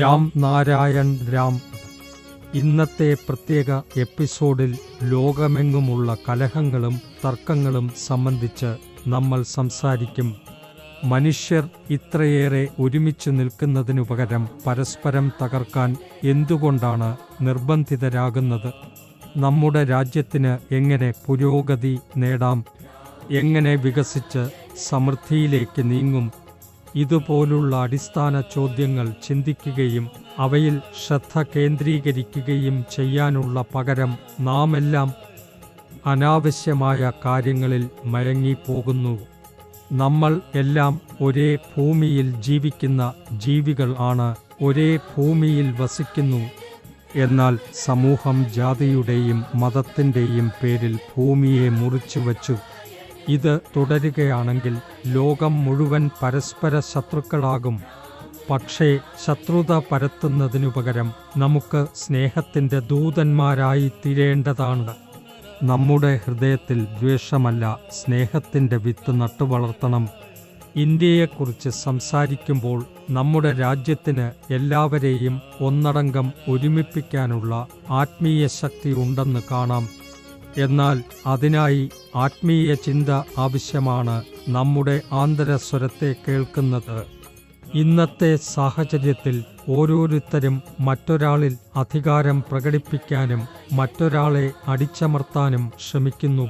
രാം നാരായൺ രാം. ഇന്നത്തെ പ്രത്യേക എപ്പിസോഡിൽ ലോകമെങ്ങുമുള്ള കലഹങ്ങളും തർക്കങ്ങളും സംബന്ധിച്ച് നമ്മൾ സംസാരിക്കും. മനുഷ്യർ ഇത്രയേറെ ഒരുമിച്ചു നിൽക്കുന്നതിനു പകരം പരസ്പരം തകർക്കാൻ എന്തുകൊണ്ടാണ് നിർബന്ധിതരാകുന്നത്? നമ്മുടെ രാജ്യത്തിന് എങ്ങനെ പുരോഗതി നേടാം? എങ്ങനെ വികസിച്ച് സമൃദ്ധിയിലേക്ക് നീങ്ങും? ഇതുപോലുള്ള അടിസ്ഥാന ചോദ്യങ്ങൾ ചിന്തിക്കുകയും അവയിൽ ശ്രദ്ധ കേന്ദ്രീകരിക്കുകയും ചെയ്യാനുള്ള പകരം നാമെല്ലാം അനാവശ്യമായ കാര്യങ്ങളിൽ മയങ്ങിപ്പോകുന്നു. നമ്മൾ എല്ലാം ഒരേ ഭൂമിയിൽ ജീവിക്കുന്ന ജീവികൾ ആണ്, ഒരേ ഭൂമിയിൽ വസിക്കുന്നു. എന്നാൽ സമൂഹം ജാതിയുടെയും മതത്തിൻ്റെയും പേരിൽ ഭൂമിയെ മുറിച്ചുവച്ചു. ഇത് തുടരുകയാണെങ്കിൽ ലോകം മുഴുവൻ പരസ്പര ശത്രുക്കളാകും. പക്ഷേ ശത്രുത പരത്തുന്നതിനു പകരം നമുക്ക് സ്നേഹത്തിൻ്റെ ദൂതന്മാരായി തീരേണ്ടതാണ്. നമ്മുടെ ഹൃദയത്തിൽ ദ്വേഷമല്ല, സ്നേഹത്തിൻ്റെ വിത്ത് നട്ടുവളർത്തണം. ഇന്ത്യയെക്കുറിച്ച് സംസാരിക്കുമ്പോൾ നമ്മുടെ രാജ്യത്തിന് എല്ലാവരെയും ഒന്നടങ്കം ഒരുമിപ്പിക്കാനുള്ള ആത്മീയ ശക്തി ഉണ്ടെന്ന് കാണാം. എന്നാൽ അതിനായി ആത്മീയ ചിന്ത ആവശ്യമാണ്. നമ്മുടെ ആന്തരസ്വരത്തെ കേൾക്കുന്നത്. ഇന്നത്തെ സാഹചര്യത്തിൽ ഓരോരുത്തരും മറ്റൊരാളിൽ അധികാരം പ്രകടിപ്പിക്കാനും മറ്റൊരാളെ അടിച്ചമർത്താനും ശ്രമിക്കുന്നു.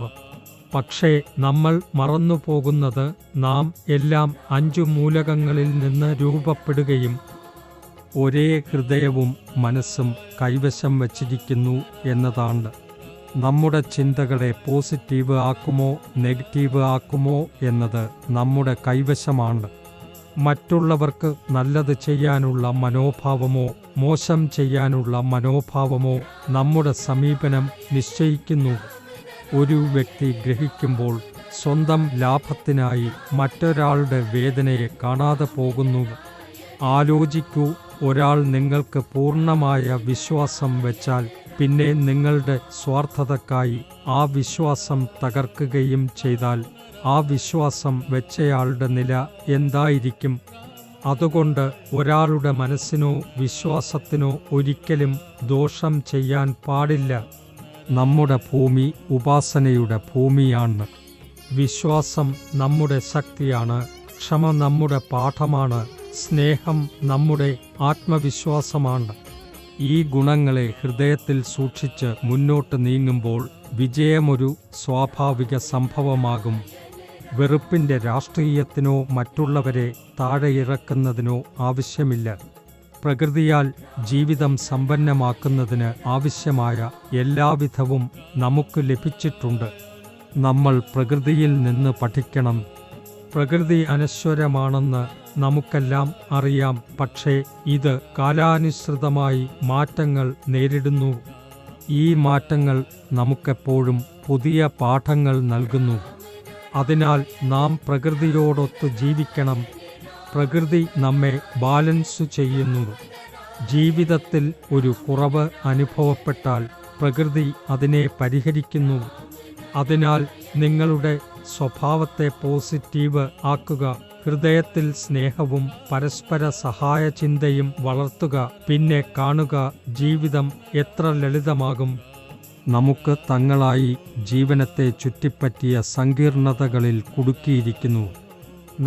പക്ഷേ നമ്മൾ മറന്നുപോകുന്നത് നാം എല്ലാം 5 മൂലകങ്ങളിൽ നിന്ന് രൂപപ്പെടുകയും ഒരേ ഹൃദയവും മനസ്സും കൈവശം വച്ചിരിക്കുന്നു എന്നതാണ്. നമ്മുടെ ചിന്തകളെ പോസിറ്റീവ് ആക്കുമോ നെഗറ്റീവ് ആക്കുമോ എന്നത് നമ്മുടെ കൈവശമാണ്. മറ്റുള്ളവർക്ക് നല്ലത് ചെയ്യാനുള്ള മനോഭാവമോ മോശം ചെയ്യാനുള്ള മനോഭാവമോ നമ്മുടെ സമീപനം നിശ്ചയിക്കുന്നു. ഒരു വ്യക്തി ഗ്രഹിക്കുമ്പോൾ സ്വന്തം ലാഭത്തിനായി മറ്റൊരാളുടെ വേദനയെ കാണാതെ പോകുന്നു. ആലോചിക്കൂ, ഒരാൾ നിങ്ങൾക്ക് പൂർണ്ണമായ വിശ്വാസം വെച്ചാൽ പിന്നെ നിങ്ങളുടെ സ്വാർത്ഥതയ്ക്കായി ആ വിശ്വാസം തകർക്കുകയും ചെയ്താൽ ആ വിശ്വാസം വെച്ചയാളുടെ നില എന്തായിരിക്കും? അതുകൊണ്ട് ഒരാളുടെ മനസ്സിനോ വിശ്വാസത്തിനോ ഒരിക്കലും ദോഷം ചെയ്യാൻ പാടില്ല. നമ്മുടെ ഭൂമി ഉപാസനയുടെ ഭൂമിയാണ്. വിശ്വാസം നമ്മുടെ ശക്തിയാണ്. ക്ഷമ നമ്മുടെ പാഠമാണ്. സ്നേഹം നമ്മുടെ ആത്മവിശ്വാസമാണ്. ഈ ഗുണങ്ങളെ ഹൃദയത്തിൽ സൂക്ഷിച്ച് മുന്നോട്ട് നീങ്ങുമ്പോൾ വിജയമൊരു സ്വാഭാവിക സംഭവമാകും. വെറുപ്പിൻ്റെ രാഷ്ട്രീയത്തിനോ മറ്റുള്ളവരെ താഴെയിറക്കുന്നതിനോ ആവശ്യമില്ല. പ്രകൃതിയാൽ ജീവിതം സമ്പന്നമാക്കുന്നതിന് ആവശ്യമായ എല്ലാവിധവും നമുക്ക് ലഭിച്ചിട്ടുണ്ട്. നമ്മൾ പ്രകൃതിയിൽ നിന്ന് പഠിക്കണം. പ്രകൃതി അനശ്വരമാണെന്ന് നമുക്കെല്ലാം അറിയാം. പക്ഷേ ഇത് കാലാനുസൃതമായി മാറ്റങ്ങൾ നേരിടുന്നു. ഈ മാറ്റങ്ങൾ നമുക്കെപ്പോഴും പുതിയ പാഠങ്ങൾ നൽകുന്നു. അതിനാൽ നാം പ്രകൃതിയോടൊത്ത് ജീവിക്കണം. പ്രകൃതി നമ്മെ ബാലൻസ് ചെയ്യുന്നു. ജീവിതത്തിൽ ഒരു കുറവ് അനുഭവപ്പെട്ടാൽ പ്രകൃതി അതിനെ പരിഹരിക്കുന്നു. അതിനാൽ നിങ്ങളുടെ സ്വഭാവത്തെ പോസിറ്റീവ് ആക്കുക. ഹൃദയത്തിൽ സ്നേഹവും പരസ്പര സഹായ ചിന്തയും വളർത്തുക. പിന്നെ കാണുക, ജീവിതം എത്ര ലളിതമാകും. നമുക്ക് തങ്ങളായി ജീവനത്തെ ചുറ്റിപ്പറ്റിയ സങ്കീർണതകളിൽ കുടുക്കിയിരിക്കുന്നു.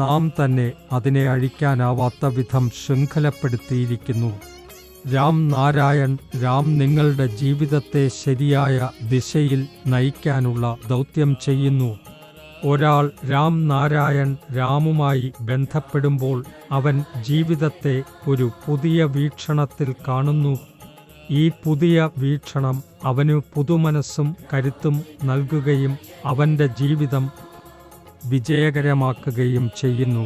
നാം തന്നെ അതിനെ അഴിക്കാനാവാത്ത വിധം ശൃംഖലപ്പെടുത്തിയിരിക്കുന്നു. രാം നാരായൺ രാം നിങ്ങളുടെ ജീവിതത്തെ ശരിയായ ദിശയിൽ നയിക്കാനുള്ള ദൗത്യം ചെയ്യുന്നു. ഒരാൾ രാം നാരായൺ രാമുമായി ബന്ധപ്പെടുമ്പോൾ അവൻ ജീവിതത്തെ ഒരു പുതിയ വീക്ഷണത്തിൽ കാണുന്നു. ഈ പുതിയ വീക്ഷണം അവനു പുതുമനസ്സും കരുത്തും നൽകുകയും അവൻ്റെ ജീവിതം വിജയകരമാക്കുകയും ചെയ്യുന്നു.